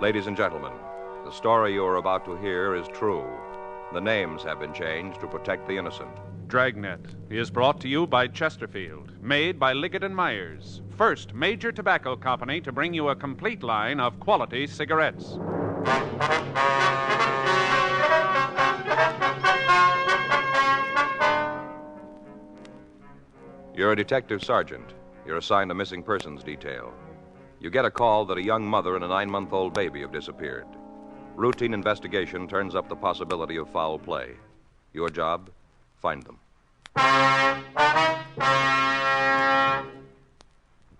Ladies and gentlemen, the story you are about to hear is true. The names have been changed to protect the innocent. Dragnet is brought to you by Chesterfield, made by Liggett & Myers, first major tobacco company to bring you a complete line of quality cigarettes. You're a detective sergeant. You're assigned a missing persons detail. You get a call that a young mother and a 9-month-old baby have disappeared. Routine investigation turns up the possibility of foul play. Your job? Find them.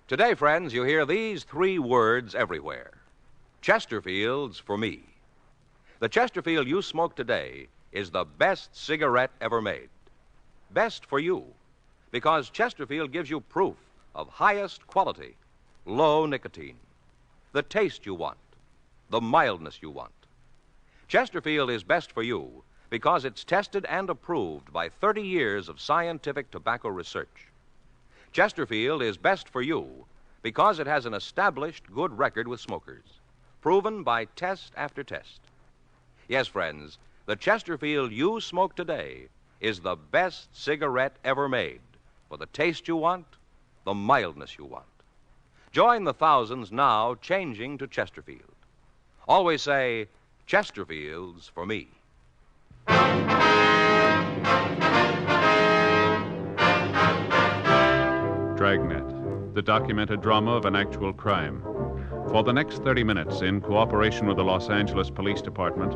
Today, friends, you hear these 3 words everywhere. Chesterfield's for me. The Chesterfield you smoke today is the best cigarette ever made. Best for you, because Chesterfield gives you proof of highest quality, low nicotine, the taste you want, the mildness you want. Chesterfield is best for you because it's tested and approved by 30 years of scientific tobacco research. Chesterfield is best for you because it has an established good record with smokers, proven by test after test. Yes, friends, the Chesterfield you smoke today is the best cigarette ever made for the taste you want, the mildness you want. Join the thousands now changing to Chesterfield. Always say, Chesterfield's for me. Dragnet, the documented drama of an actual crime. For the next 30 minutes, in cooperation with the Los Angeles Police Department,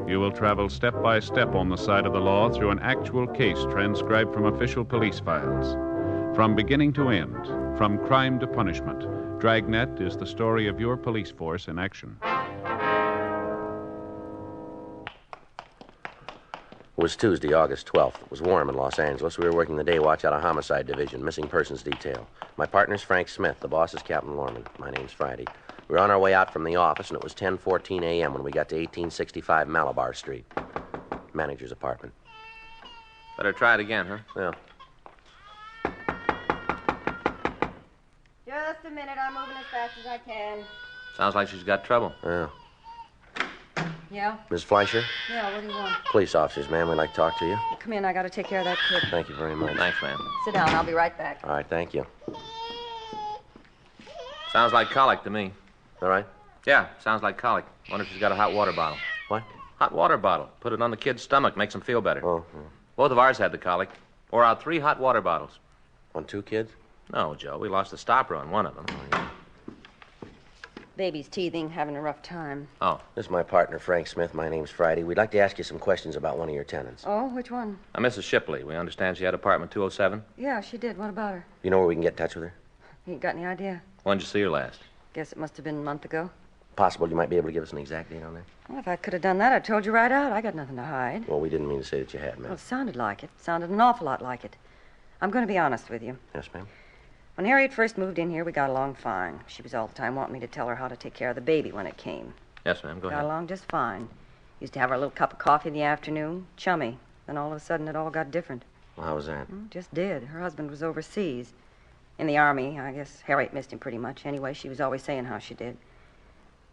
you will travel step by step on the side of the law through an actual case transcribed from official police files. From beginning to end, from crime to punishment, Dragnet is the story of your police force in action. It was Tuesday, August 12th. It was warm in Los Angeles. We were working the day watch out of Homicide Division, missing persons detail. My partner's Frank Smith. The boss is Captain Lorman. My name's Friday. We were on our way out from the office, and it was 10:14 a.m. when we got to 1865 Malabar Street. Manager's apartment. Better try it again, huh? Yeah. Just a minute. I'm moving as fast as I can. Sounds like she's got trouble. Yeah. Yeah? Ms. Fleischer? Yeah, what do you want? Police officers, ma'am. We'd like to talk to you. Come in. I got to take care of that kid. Thank you very much. Thanks, ma'am. Sit down. I'll be right back. All right, thank you. Sounds like colic to me. All right? Yeah, sounds like colic. Wonder if she's got a hot water bottle. What? Hot water bottle. Put it on the kid's stomach. Makes him feel better. Oh. Both of ours had the colic. Pour out 3 hot water bottles. On 2 kids? No, Joe. We lost the stopper on one of them. Baby's teething, having a rough time. Oh. This is my partner, Frank Smith. My name's Friday. We'd like to ask you some questions about one of your tenants. Oh, which one? Mrs. Shipley. We understand she had apartment 207. Yeah, she did. What about her? You know where we can get in touch with her? You ain't got any idea? When'd you see her last? Guess it must have been a month ago. Possible you might be able to give us an exact date on that? Well, if I could have done that, I told you right out. I got nothing to hide. Well, we didn't mean to say that you had, ma'am. Well, it sounded like it. Sounded an awful lot like it. I'm going to be honest with you. Yes, ma'am. When Harriet first moved in here, we got along fine. She was all the time wanting me to tell her how to take care of the baby when it came. Yes, ma'am. Go Got ahead. along just fine. Used to have our little cup of coffee in the afternoon. Chummy. Then all of a sudden, it all got different. Well, how was that? Just did. Her husband was overseas. In the Army. I guess Harriet missed him pretty much. Anyway, she was always saying how she did.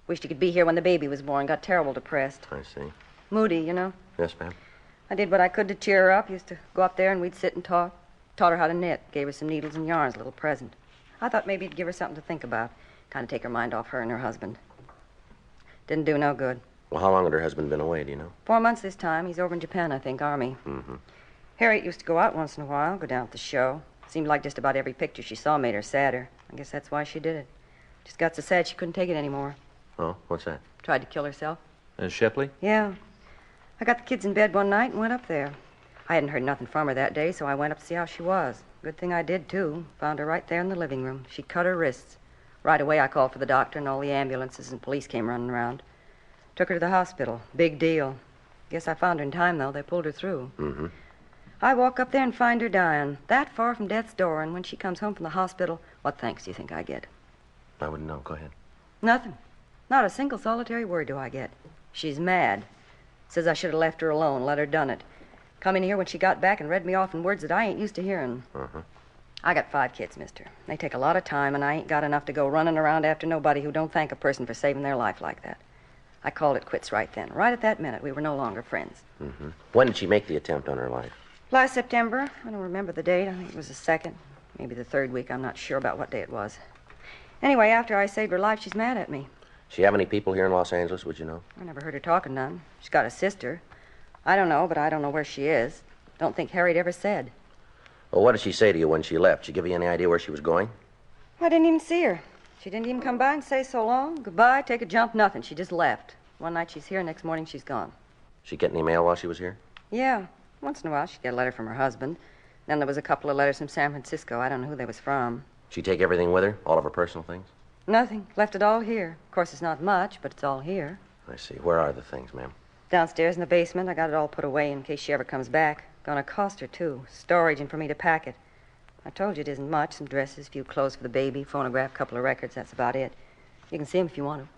Wished he could be here when the baby was born. Got terrible depressed. I see. Moody, you know. Yes, ma'am. I did what I could to cheer her up. Used to go up there and we'd sit and talk. Taught her how to knit. Gave her some needles and yarns, a little present. I thought maybe it'd give her something to think about. Kind of take her mind off her and her husband. Didn't do no good. Well, how long had her husband been away, do you know? 4 months this time. He's over in Japan, I think, Army. Mm-hmm. Harriet used to go out once in a while, go down at the show. Seemed like just about every picture she saw made her sadder. I guess that's why she did it. Just got so sad she couldn't take it anymore. Oh, what's that? Tried to kill herself. Shipley? Yeah. I got the kids in bed one night and went up there. I hadn't heard nothing from her that day, so I went up to see how she was. Good thing I did, too. Found her right there in the living room. She'd cut her wrists. Right away, I called for the doctor, and all the ambulances and police came running around. Took her to the hospital. Big deal. Guess I found her in time, though. They pulled her through. Mm-hmm. I walk up there and find her dying, that far from death's door, and when she comes home from the hospital, what thanks do you think I get? I wouldn't know. Go ahead. Nothing. Not a single solitary word do I get. She's mad. Says I should have left her alone, let her done it. Come in here when she got back and read me off in words that I ain't used to hearing. Uh-huh. I got 5 kids, mister. They take a lot of time, and I ain't got enough to go running around after nobody who don't thank a person for saving their life like that. I called it quits right then. Right at that minute, we were no longer friends. Mm-hmm. When did she make the attempt on her life? Last September. I don't remember the date. I think it was the 2nd, maybe the 3rd week. I'm not sure about what day it was. Anyway, after I saved her life, she's mad at me. She have any people here in Los Angeles, would you know? I never heard her talking none. She's got a sister. I don't know, but I don't know where she is. Don't think Harriet ever said. Well, what did she say to you when she left? She give you any idea where she was going? I didn't even see her. She didn't even come by and say so long, goodbye, take a jump, nothing. She just left. One night she's here, next morning she's gone. She get any mail while she was here? Yeah. Once in a while she'd get a letter from her husband. Then there was a couple of letters from San Francisco. I don't know who they was from. She take everything with her? All of her personal things? Nothing. Left it all here. Of course, it's not much, but it's all here. I see. Where are the things, ma'am? Downstairs in the basement. I got it all put away in case she ever comes back. Gonna cost her, too. Storage and for me to pack it. I told you it isn't much. Some dresses, a few clothes for the baby, phonograph, couple of records. That's about it. You can see them if you want to.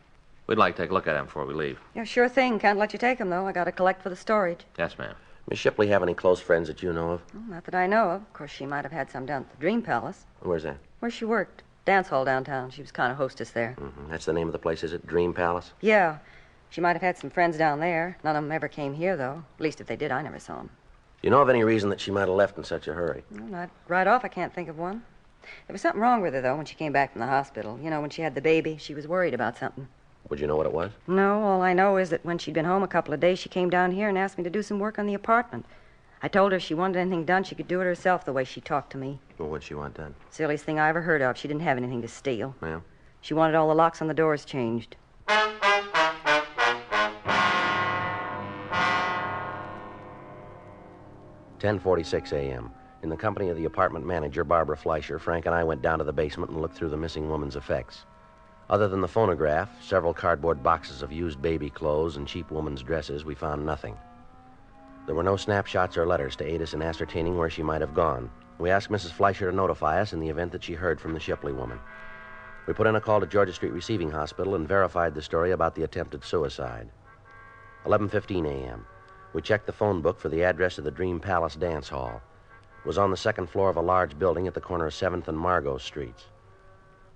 We'd like to take a look at them before we leave. Yeah, sure thing. Can't let you take them, though. I gotta collect for the storage. Yes, ma'am. Miss Shipley have any close friends that you know of? Well, not that I know of. Of course, she might have had some down at the Dream Palace. Where's that? Where she worked. Dance hall downtown. She was kind of hostess there. Mm-hmm. That's the name of the place, is it? Dream Palace? Yeah. She might have had some friends down there. None of them ever came here, though. At least if they did, I never saw them. Do you know of any reason that she might have left in such a hurry? Well, not right off, I can't think of one. There was something wrong with her, though, when she came back from the hospital. You know, when she had the baby, she was worried about something. Would you know what it was? No, all I know is that when she'd been home a couple of days, she came down here and asked me to do some work on the apartment. I told her if she wanted anything done, she could do it herself the way she talked to me. Well, what'd she want done? Silliest thing I ever heard of. She didn't have anything to steal. Ma'am? She wanted all the locks on the doors changed. 10:46 a.m. In the company of the apartment manager, Barbara Fleischer, Frank and I went down to the basement and looked through the missing woman's effects. Other than the phonograph, several cardboard boxes of used baby clothes, and cheap woman's dresses, we found nothing. There were no snapshots or letters to aid us in ascertaining where she might have gone. We asked Mrs. Fleischer to notify us in the event that she heard from the Shipley woman. We put in a call to Georgia Street Receiving Hospital and verified the story about the attempted suicide. 11:15 a.m. We checked the phone book for the address of the Dream Palace Dance Hall. It was on the second floor of a large building at the corner of 7th and Margot Streets.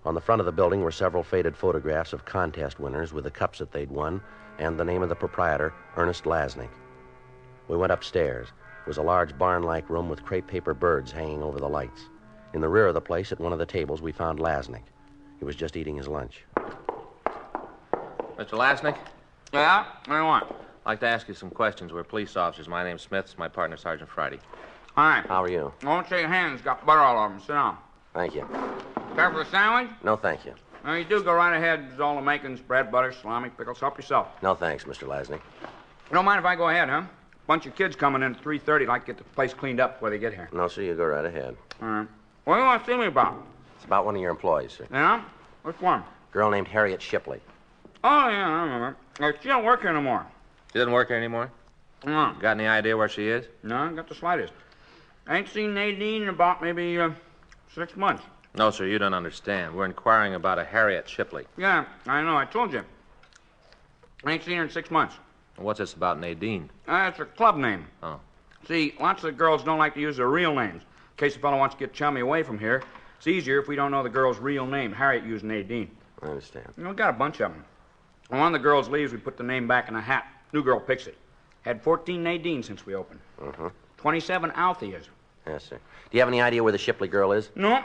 On the front of the building were several faded photographs of contest winners with the cups that they'd won and the name of the proprietor, Ernest Lasnik. We went upstairs. It was a large barn-like room with crepe paper birds hanging over the lights. In the rear of the place, at one of the tables, we found Lasnik. He was just eating his lunch. Mr. Lasnik? Yeah? What do you want? I'd like to ask you some questions. We're police officers. My name's Smith. It's my partner, Sergeant Friday. Hi. How are you? Don't shake hands. Got butter all over them. Sit down. Thank you. Care for a sandwich? No, thank you. No, you do go right ahead. There's all the makings, bread, butter, salami, pickles. Help yourself. No, thanks, Mr. Lasnik. You don't mind if I go ahead, huh? Bunch of kids coming in at 3:30. Like to get the place cleaned up before they get here. No, sir, you go right ahead. All right. What do you want to see me about? It's about one of your employees, sir. Yeah? Which one? Girl named Harriet Shipley. Oh, yeah, I remember. She don't work here no more. She doesn't work here anymore? No. Got any idea where she is? No, got the slightest. I ain't seen Nadine in about maybe 6 months. No, sir, you don't understand. We're inquiring about a Harriet Shipley. Yeah, I know. I told you. I ain't seen her in 6 months. What's this about Nadine? That's her club name. Oh. See, lots of girls don't like to use their real names. In case a fellow wants to get chummy away from here, it's easier if we don't know the girl's real name. Harriet used Nadine. I understand. You know, we got a bunch of them. When one of the girls leaves, we put the name back in a hat. New girl picks it. Had 14 Nadine since we opened. 27 Altheas. Yes, sir. Do you have any idea where the Shipley girl is? No.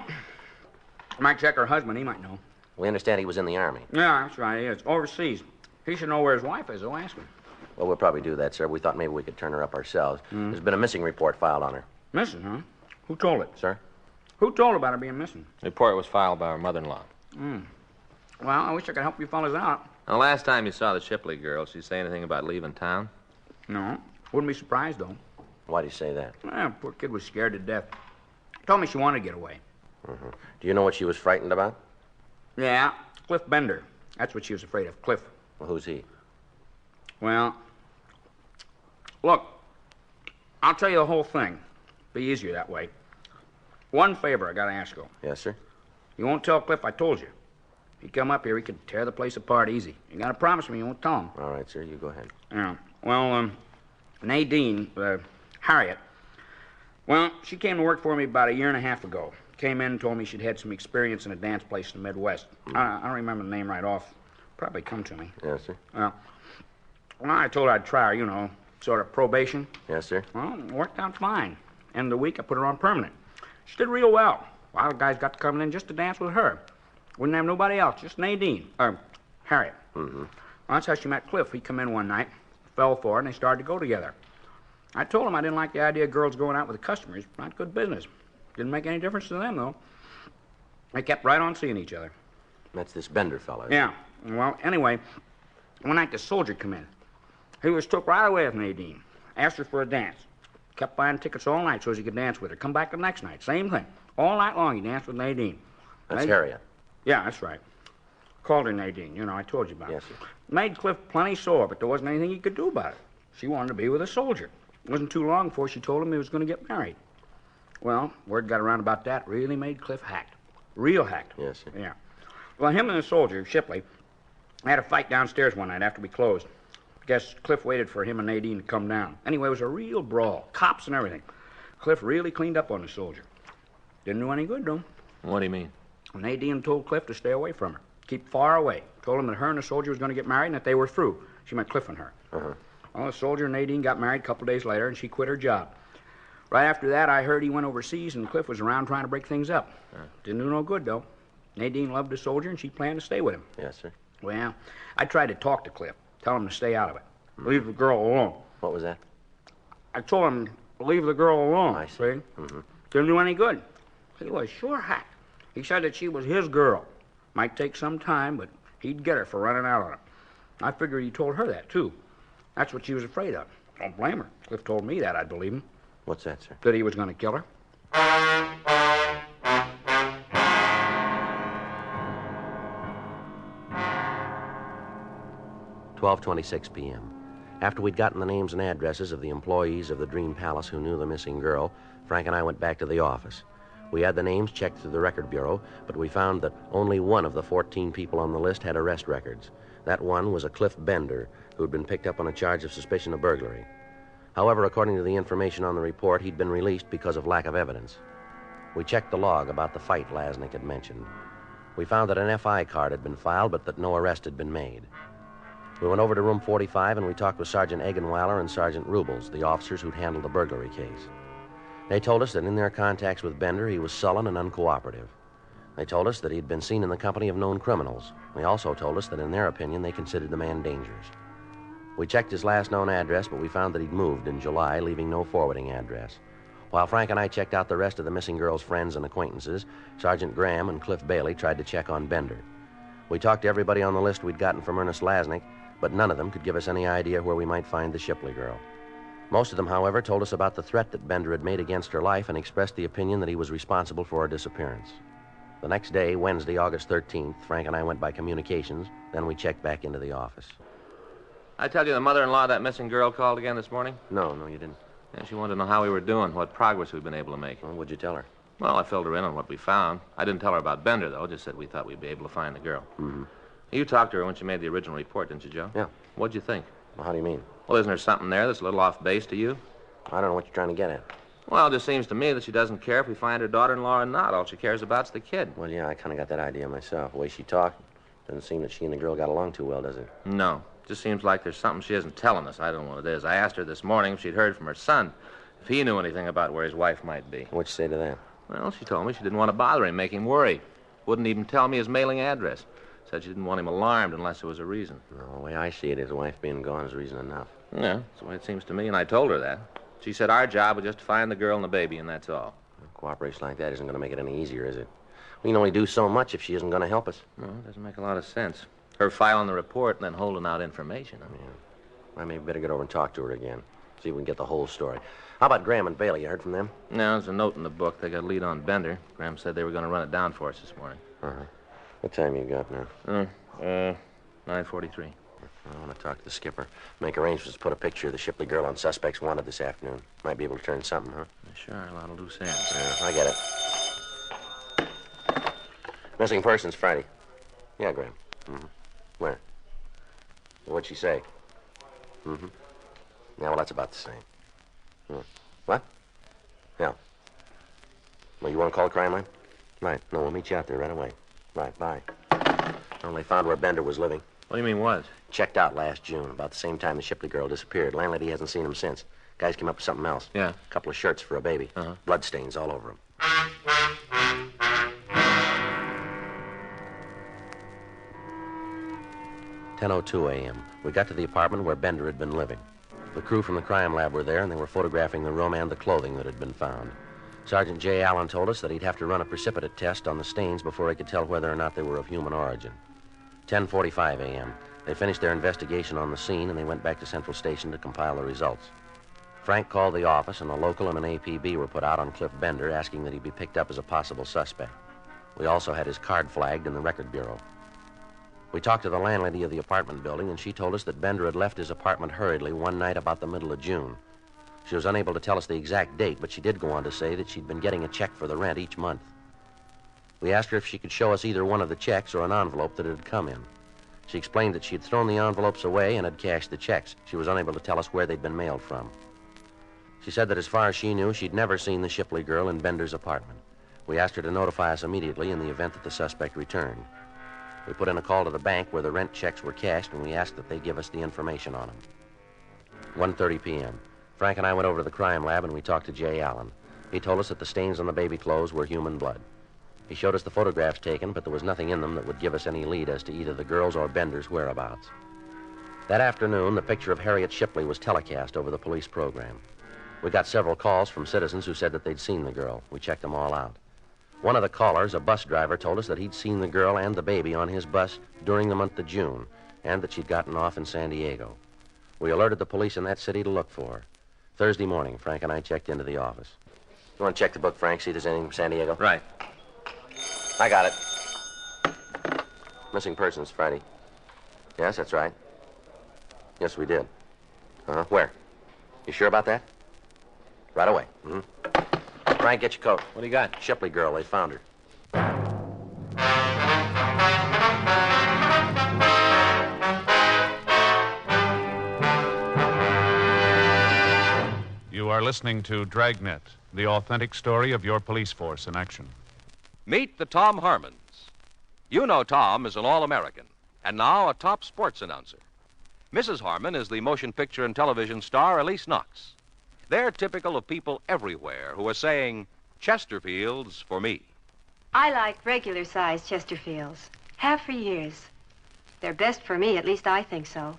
Might check her husband. He might know. We understand he was in the Army. Yeah, that's right. He is. Overseas. He should know where his wife is, though. Ask him. Well, we'll probably do that, sir. We thought maybe we could turn her up ourselves. There's been a missing report filed on her. Missing, huh? Who told it? Sir? Who told about her being missing? The report was filed by our mother-in-law. Well, I wish I could help you fellas out. Now, last time you saw the Shipley girl, she say anything about leaving town? No. Wouldn't be surprised, though. Why do you say that? Well, poor kid was scared to death. Told me she wanted to get away. Do you know what she was frightened about? Yeah, Cliff Bender. That's what she was afraid of, Cliff. Well, who's he? Well, look, I'll tell you the whole thing. Be easier that way. One favor I gotta ask you. Yes, sir? You won't tell Cliff I told you. If he come up here, he could tear the place apart easy. You gotta promise me you won't tell him. All right, sir. You go ahead. Yeah. Well, Nadine, Harriet, well, she came to work for me about 1.5 years ago. Came in and told me she'd had some experience in a dance place in the Midwest. I don't remember the name right off. Probably come to me. Yes, sir. Well, Well, I told her I'd try her, sort of probation. Yes, sir. Well, it worked out fine. End of the week, I put her on permanent. She did real well. A lot of guys got to come in just to dance with her. Wouldn't have nobody else, just Nadine. Harriet. Mm-hmm. Well, that's how she met Cliff. He come in one night, fell for her, and they started to go together. I told him I didn't like the idea of girls going out with the customers. Not good business. Didn't make any difference to them, though. They kept right on seeing each other. That's this Bender fella. Yeah. Well, anyway, one night the soldier come in. He was took right away with Nadine. Asked her for a dance. Kept buying tickets all night so as he could dance with her. Come back the next night. Same thing. All night long he danced with Nadine. That's Harriet. Yeah, that's right. Called her Nadine. I told you about it. Yes, sir. Made Cliff plenty sore, but there wasn't anything he could do about it. She wanted to be with a soldier. It wasn't too long before she told him he was going to get married. Well, word got around about that. Really made Cliff hacked. Real hacked. Yes, sir. Yeah. Well, him and the soldier, Shipley, had a fight downstairs one night after we closed. Guess Cliff waited for him and Nadine to come down. Anyway, it was a real brawl. Cops and everything. Cliff really cleaned up on the soldier. Didn't do any good, though. What do you mean? Nadine told Cliff to stay away from her. Keep far away. Told him that her and the soldier was going to get married and that they were through. She meant Cliff and her. Uh-huh. Well, the soldier and Nadine got married a couple days later, and she quit her job. Right after that, I heard he went overseas, and Cliff was around trying to break things up. Didn't do no good, though. Nadine loved the soldier, and she planned to stay with him. Yes, sir. Well, I tried to talk to Cliff, tell him to stay out of it. Leave the girl alone. What was that? I told him to leave the girl alone. I see. Mm-hmm. Didn't do any good. He was sure hacked. He said that she was his girl. Might take some time, but he'd get her for running out on him. I figured he told her that, too. That's what she was afraid of. Don't blame her. Cliff told me that, I'd believe him. What's that, sir? That he was going to kill her. 12:26 p.m. After we'd gotten the names and addresses of the employees of the Dream Palace who knew the missing girl, Frank and I went back to the office. We had the names checked through the record bureau, but we found that only one of the 14 people on the list had arrest records. That one was a Cliff Bender, who'd been picked up on a charge of suspicion of burglary. However, according to the information on the report, he'd been released because of lack of evidence. We checked the log about the fight Lasnik had mentioned. We found that an FI card had been filed, but that no arrest had been made. We went over to room 45 and we talked with Sergeant Eggenweiler and Sergeant Rubles, the officers who'd handled the burglary case. They told us that in their contacts with Bender, he was sullen and uncooperative. They told us that he'd been seen in the company of known criminals. They also told us that in their opinion, they considered the man dangerous. We checked his last known address, but we found that he'd moved in July, leaving no forwarding address. While Frank and I checked out the rest of the missing girl's friends and acquaintances, Sergeant Graham and Cliff Bailey tried to check on Bender. We talked to everybody on the list we'd gotten from Ernest Lasnik, but none of them could give us any idea where we might find the Shipley girl. Most of them, however, told us about the threat that Bender had made against her life and expressed the opinion that he was responsible for her disappearance. The next day, Wednesday, August 13th, Frank and I went by communications, then we checked back into the office. I tell you the mother-in-law of that missing girl called again this morning? No, you didn't. Yeah, she wanted to know how we were doing, what progress we've been able to make. Well, what'd you tell her? Well, I filled her in on what we found. I didn't tell her about Bender, though. Just said we thought we'd be able to find the girl. Mm-hmm. You talked to her when she made the original report, didn't you, Joe? Yeah. What'd you think? Well, how do you mean? Well, isn't there something there that's a little off base to you? I don't know what you're trying to get at. Well, it just seems to me that she doesn't care if we find her daughter-in-law or not. All she cares about's the kid. Well, yeah, I kind of got that idea myself. The way she talked, doesn't seem that she and the girl got along too well, does it? No. Just seems like there's something she isn't telling us. I don't know what it is. I asked her this morning if she'd heard from her son, if he knew anything about where his wife might be. What'd you say to that? Well, she told me she didn't want to bother him, make him worry. Wouldn't even tell me his mailing address. Said she didn't want him alarmed unless there was a reason. No, the way I see it, his wife being gone is reason enough. Yeah, that's the way it seems to me, and I told her that. She said our job was just to find the girl and the baby, and that's all. Cooperation like that isn't going to make it any easier, is it? We can only do so much if she isn't going to help us. Well, it doesn't make a lot of sense. Her filing the report and then holding out information. Yeah. I may better get over and talk to her again. See if we can get the whole story. How about Graham and Bailey? You heard from them? No, there's a note in the book. They got a lead on Bender. Graham said they were going to run it down for us this morning. Uh-huh. What time you got now? 9:43. I want to talk to the skipper. Make arrangements to put a picture of the Shipley girl on Suspects Wanted this afternoon. Might be able to turn something, huh? Sure, a lot of loose ends. Yeah, I get it. Missing persons Friday. Yeah, Graham. Mm-hmm. Where? What'd she say? Mm-hmm. Yeah, well, that's about the same. Yeah. What? Yeah. Well, you want to call the crime line? Right. No, we'll meet you out there right away. Right, bye. Well, they found where Bender was living. What do you mean was? Checked out last June, about the same time the Shipley girl disappeared. Landlady hasn't seen him since. Guys came up with something else. Yeah. A couple of shirts for a baby. Uh-huh. Bloodstains all over him. 10:02 a.m. We got to the apartment where Bender had been living. The crew from the crime lab were there, and they were photographing the room and the clothing that had been found. Sergeant J. Allen told us that he'd have to run a precipitate test on the stains before he could tell whether or not they were of human origin. 10:45 a.m. They finished their investigation on the scene, and they went back to Central Station to compile the results. Frank called the office, and a local and an APB were put out on Cliff Bender, asking that he be picked up as a possible suspect. We also had his card flagged in the record bureau. We talked to the landlady of the apartment building, and she told us that Bender had left his apartment hurriedly one night about the middle of June. She was unable to tell us the exact date, but she did go on to say that she'd been getting a check for the rent each month. We asked her if she could show us either one of the checks or an envelope that it had come in. She explained that she had thrown the envelopes away and had cashed the checks. She was unable to tell us where they'd been mailed from. She said that as far as she knew, she'd never seen the Shipley girl in Bender's apartment. We asked her to notify us immediately in the event that the suspect returned. We put in a call to the bank where the rent checks were cashed, and we asked that they give us the information on them. 1:30 p.m. Frank and I went over to the crime lab, and we talked to Jay Allen. He told us that the stains on the baby clothes were human blood. He showed us the photographs taken, but there was nothing in them that would give us any lead as to either the girl's or Bender's whereabouts. That afternoon, the picture of Harriet Shipley was telecast over the police program. We got several calls from citizens who said that they'd seen the girl. We checked them all out. One of the callers, a bus driver, told us that he'd seen the girl and the baby on his bus during the month of June, and that she'd gotten off in San Diego. We alerted the police in that city to look for her. Thursday morning, Frank and I checked into the office. You want to check the book, Frank, see if there's anything from San Diego? Right. I got it. Missing persons, Friday. Yes, that's right. Yes, we did. Where? You sure about that? Right away. Frank, get your coat. What do you got? Shipley girl, they found her. You are listening to Dragnet, the authentic story of your police force in action. Meet the Tom Harmons. You know Tom is an All-American, and now a top sports announcer. Mrs. Harmon is the motion picture and television star Elise Knox. They're typical of people everywhere who are saying, Chesterfields for me. I like regular-sized Chesterfields. Have for years. They're best for me, at least I think so,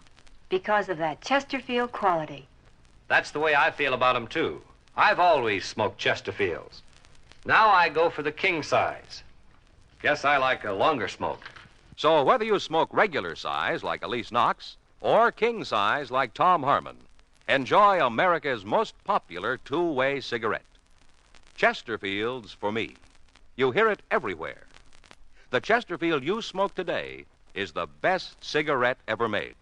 because of that Chesterfield quality. That's the way I feel about 'em, too. I've always smoked Chesterfields. Now I go for the king size. Guess I like a longer smoke. So whether you smoke regular size like Elise Knox or king size like Tom Harmon, enjoy America's most popular two-way cigarette. Chesterfields for me. You hear it everywhere. The Chesterfield you smoke today is the best cigarette ever made.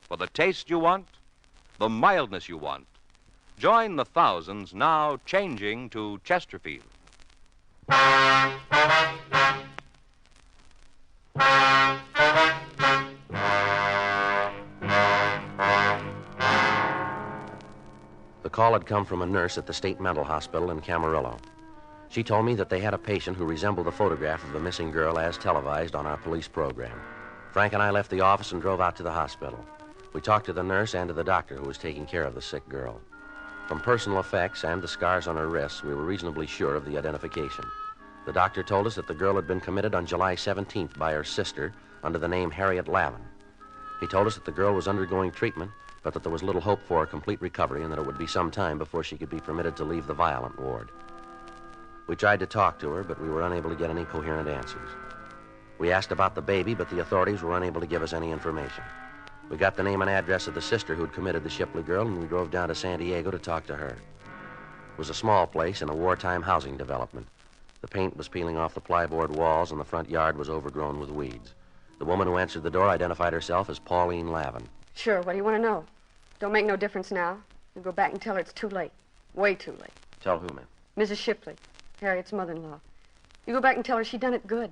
For the taste you want, the mildness you want, join the thousands now changing to Chesterfield. The call had come from a nurse at the State Mental Hospital in Camarillo. She told me that they had a patient who resembled the photograph of the missing girl as televised on our police program. Frank and I left the office and drove out to the hospital. We talked to the nurse and to the doctor who was taking care of the sick girl. From personal effects and the scars on her wrists, we were reasonably sure of the identification. The doctor told us that the girl had been committed on July 17th by her sister under the name Harriet Lavin. He told us that the girl was undergoing treatment, but that there was little hope for a complete recovery and that it would be some time before she could be permitted to leave the violent ward. We tried to talk to her, but we were unable to get any coherent answers. We asked about the baby, but the authorities were unable to give us any information. We got the name and address of the sister who'd committed the Shipley girl, and we drove down to San Diego to talk to her. It was a small place in a wartime housing development. The paint was peeling off the plyboard walls, and the front yard was overgrown with weeds. The woman who answered the door identified herself as Pauline Lavin. Sure, what do you want to know? Don't make no difference now. You go back and tell her it's too late. Way too late. Tell who, ma'am? Mrs. Shipley, Harriet's mother-in-law. You go back and tell her she done it good.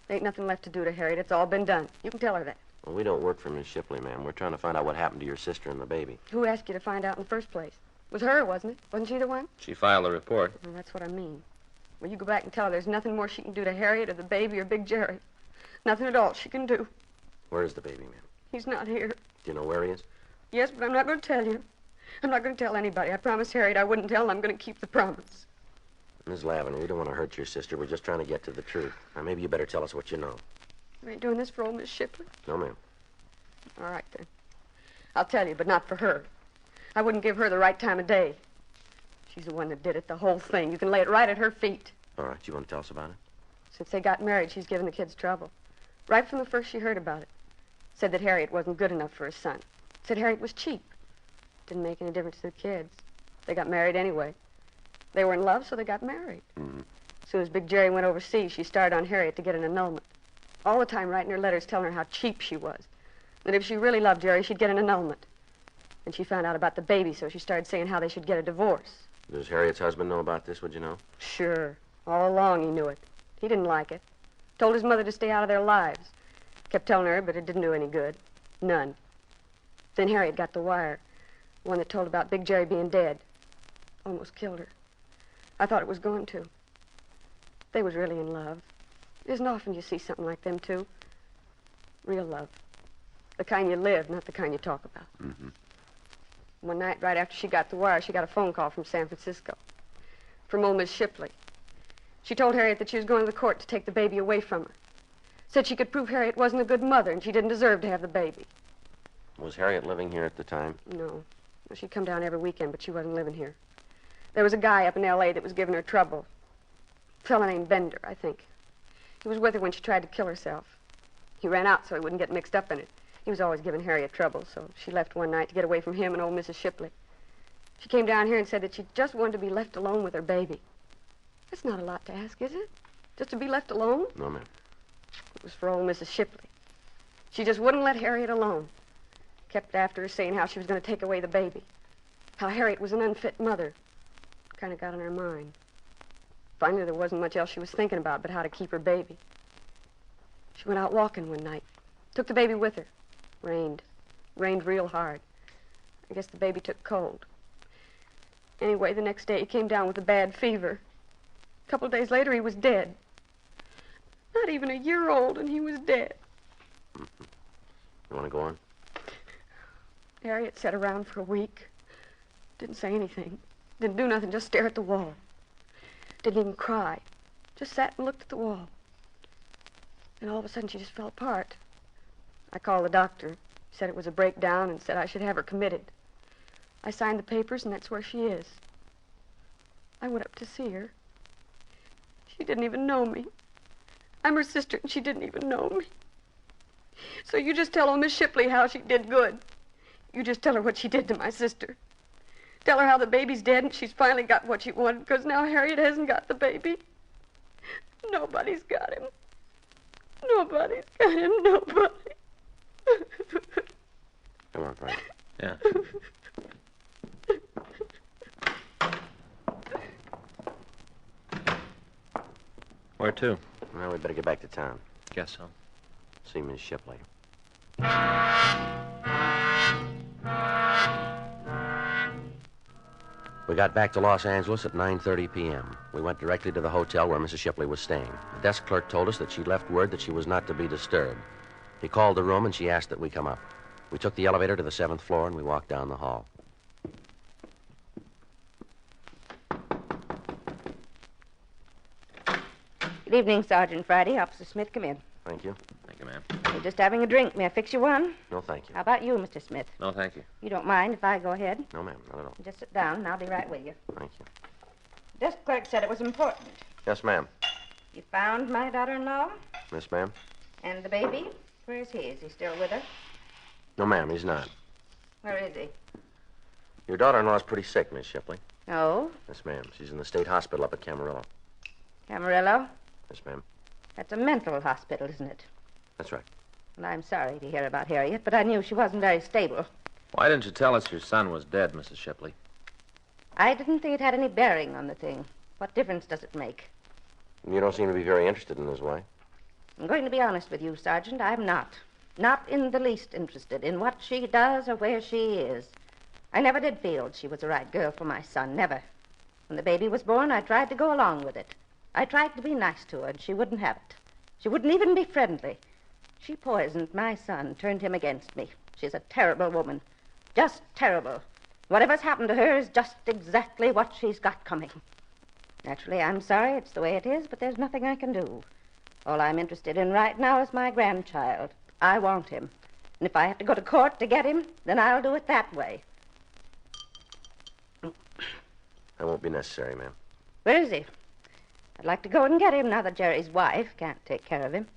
There ain't nothing left to do to Harriet. It's all been done. You can tell her that. Well, we don't work for Miss Shipley, ma'am. We're trying to find out what happened to your sister and the baby. Who asked you to find out in the first place? It was her, wasn't it? Wasn't she the one? She filed a report. Well, that's what I mean. Well, you go back and tell her there's nothing more she can do to Harriet or the baby or Big Jerry. Nothing at all she can do. Where is the baby, ma'am? He's not here. Do you know where he is? Yes, but I'm not going to tell you. I'm not going to tell anybody. I promised Harriet I wouldn't tell, and I'm going to keep the promise. Miss Lavin, we don't want to hurt your sister. We're just trying to get to the truth. Now, maybe you better tell us what you know. You ain't doing this for old Miss Shipley? No, ma'am. All right, then. I'll tell you, but not for her. I wouldn't give her the right time of day. She's the one that did it, the whole thing. You can lay it right at her feet. All right, you want to tell us about it? Since they got married, she's given the kids trouble. Right from the first she heard about it. Said that Harriet wasn't good enough for his son. Said Harriet was cheap. Didn't make any difference to the kids. They got married anyway. They were in love, so they got married. Mm-hmm. As soon as Big Jerry went overseas, she started on Harriet to get an annulment. All the time writing her letters telling her how cheap she was. That if she really loved Jerry, she'd get an annulment. And she found out about the baby, so she started saying how they should get a divorce. Does Harriet's husband know about this, would you know? Sure. All along he knew it. He didn't like it. Told his mother to stay out of their lives. Kept telling her, but it didn't do any good. None. Then Harriet got the wire. The one that told about Big Jerry being dead. Almost killed her. I thought it was going to. They was really in love. It isn't often you see something like them two. Real love. The kind you live, not the kind you talk about. Mm-hmm. One night, right after she got the wire, she got a phone call from San Francisco. From old Miss Shipley. She told Harriet that she was going to the court to take the baby away from her. Said she could prove Harriet wasn't a good mother and she didn't deserve to have the baby. Was Harriet living here at the time? No. Well, she'd come down every weekend, but she wasn't living here. There was a guy up in L.A. that was giving her trouble. A fella named Bender, I think. He was with her when she tried to kill herself. He ran out so he wouldn't get mixed up in it. He was always giving Harriet trouble, so she left one night to get away from him and old Mrs. Shipley. She came down here and said that she just wanted to be left alone with her baby. That's not a lot to ask, is it? Just to be left alone? No, ma'am. It was for old Mrs. Shipley. She just wouldn't let Harriet alone. Kept after her saying how she was going to take away the baby. How Harriet was an unfit mother. Kind of got on her mind. Finally, there wasn't much else she was thinking about but how to keep her baby. She went out walking one night. Took the baby with her. Rained. Rained real hard. I guess the baby took cold. Anyway, the next day he came down with a bad fever. A couple of days later, he was dead. Not even a year old, and he was dead. Mm-hmm. You want to go on? Harriet sat around for a week. Didn't say anything. Didn't do nothing, just stare at the wall. Didn't even cry. Just sat and looked at the wall. And all of a sudden, she just fell apart. I called the doctor. He said it was a breakdown and said I should have her committed. I signed the papers, and that's where she is. I went up to see her. She didn't even know me. I'm her sister, and she didn't even know me. So you just tell old Miss Shipley how she did good. You just tell her what she did to my sister. Tell her how the baby's dead, and she's finally got what she wanted, because now Harriet hasn't got the baby. Nobody's got him. Nobody's got him, nobody. Come on, Frank. Yeah. Where to? Well, we better get back to town. Guess so. See Miss Shipley. We got back to Los Angeles at 9:30 p.m. We went directly to the hotel where Mrs. Shipley was staying. The desk clerk told us that she left word that she was not to be disturbed. He called the room and she asked that we come up. We took the elevator to the 7th floor and we walked down the hall. Good evening, Sergeant Friday. Officer Smith, come in. Thank you. Thank you, ma'am. We're just having a drink. May I fix you one? No, thank you. How about you, Mr. Smith? No, thank you. You don't mind if I go ahead? No, ma'am, not at all. Just sit down, and I'll be right with you. Thank you. Desk clerk said it was important. Yes, ma'am. You found my daughter-in-law? Yes, ma'am. And the baby? Where's he? Is he still with her? No, ma'am, he's not. Where is he? Your daughter-in-law's pretty sick, Miss Shipley. Oh? Yes, ma'am. She's in the state hospital up at Camarillo. Camarillo? Yes, ma'am. That's a mental hospital, isn't it? That's right. Well, I'm sorry to hear about Harriet, but I knew she wasn't very stable. Why didn't you tell us your son was dead, Mrs. Shipley? I didn't think it had any bearing on the thing. What difference does it make? You don't seem to be very interested in his wife. I'm going to be honest with you, Sergeant. I'm not. Not in the least interested in what she does or where she is. I never did feel she was the right girl for my son, never. When the baby was born, I tried to go along with it. I tried to be nice to her, and she wouldn't have it. She wouldn't even be friendly. She poisoned my son, turned him against me. She's a terrible woman. Just terrible. Whatever's happened to her is just exactly what she's got coming. Naturally, I'm sorry it's the way it is, but there's nothing I can do. All I'm interested in right now is my grandchild. I want him. And if I have to go to court to get him, then I'll do it that way. That won't be necessary, ma'am. Where is he? I'd like to go and get him now that Jerry's wife can't take care of him.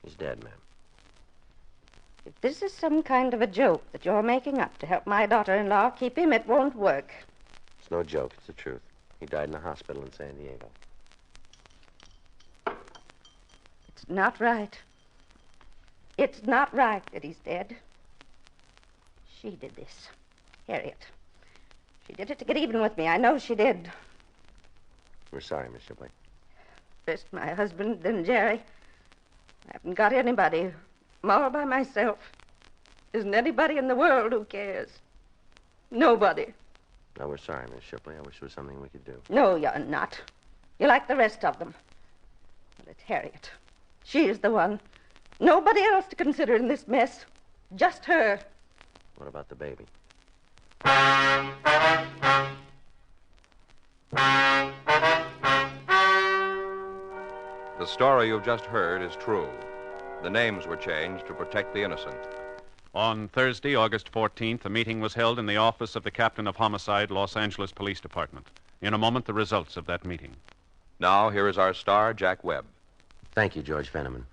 He's dead, ma'am. If this is some kind of a joke that you're making up to help my daughter-in-law keep him, it won't work. It's no joke. It's the truth. He died in a hospital in San Diego. It's not right. It's not right that he's dead. She did this. Harriet. She did it to get even with me. I know she did. We're sorry, Miss Shipley. First my husband, then Jerry. I haven't got anybody. I'm all by myself. Isn't anybody in the world who cares? Nobody. No, we're sorry, Miss Shipley. I wish there was something we could do. No, you're not. You're like the rest of them. But it's Harriet. She's the one. Nobody else to consider in this mess. Just her. What about the baby? The story you've just heard is true. The names were changed to protect the innocent. On Thursday, August 14th, a meeting was held in the office of the Captain of Homicide, Los Angeles Police Department. In a moment, the results of that meeting. Now, here is our star, Jack Webb. Thank you, George Fenneman.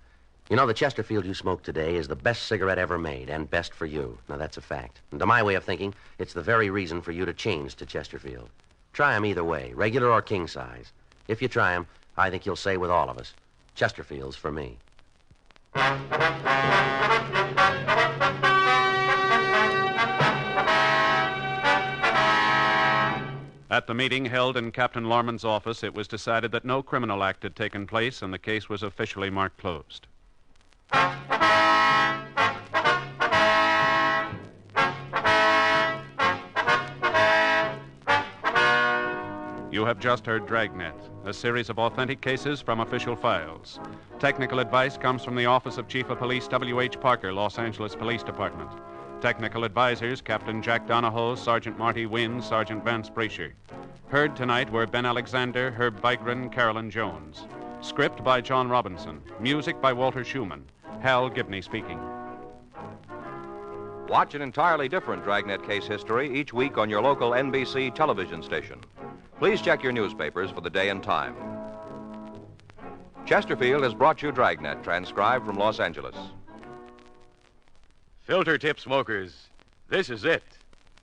You know, the Chesterfield you smoked today is the best cigarette ever made, and best for you. Now, that's a fact. And to my way of thinking, it's the very reason for you to change to Chesterfield. Try 'em either way, regular or king size. If you try 'em, I think you'll say with all of us, Chesterfield's for me. At the meeting held in Captain Lorman's office, it was decided that no criminal act had taken place and the case was officially marked closed. You have just heard Dragnet, a series of authentic cases from official files. Technical advice comes from the Office of Chief of Police W.H. Parker, Los Angeles Police Department. Technical advisors, Captain Jack Donahoe, Sergeant Marty Wynn, Sergeant Vance Brasher. Heard tonight were Ben Alexander, Herb Vigran, Carolyn Jones. Script by John Robinson. Music by Walter Schumann. Hal Gibney speaking. Watch an entirely different Dragnet case history each week on your local NBC television station. Please check your newspapers for the day and time. Chesterfield has brought you Dragnet, transcribed from Los Angeles. Filter tip smokers, this is it.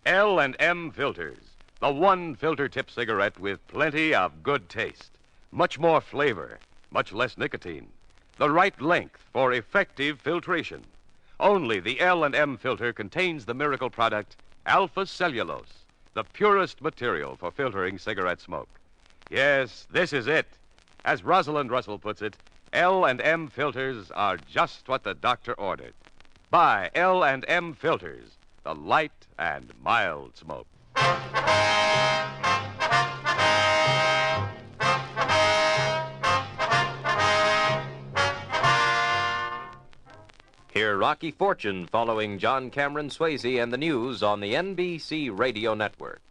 L&M Filters, the one filter tip cigarette with plenty of good taste, much more flavor, much less nicotine, the right length for effective filtration. Only the L&M filter contains the miracle product alpha cellulose, the purest material for filtering cigarette smoke. Yes, this is it. As Rosalind Russell puts it, L&M filters are just what the doctor ordered. Buy L&M Filters, the light and mild smoke. Hear Rocky Fortune following John Cameron Swayze and the news on the NBC Radio Network.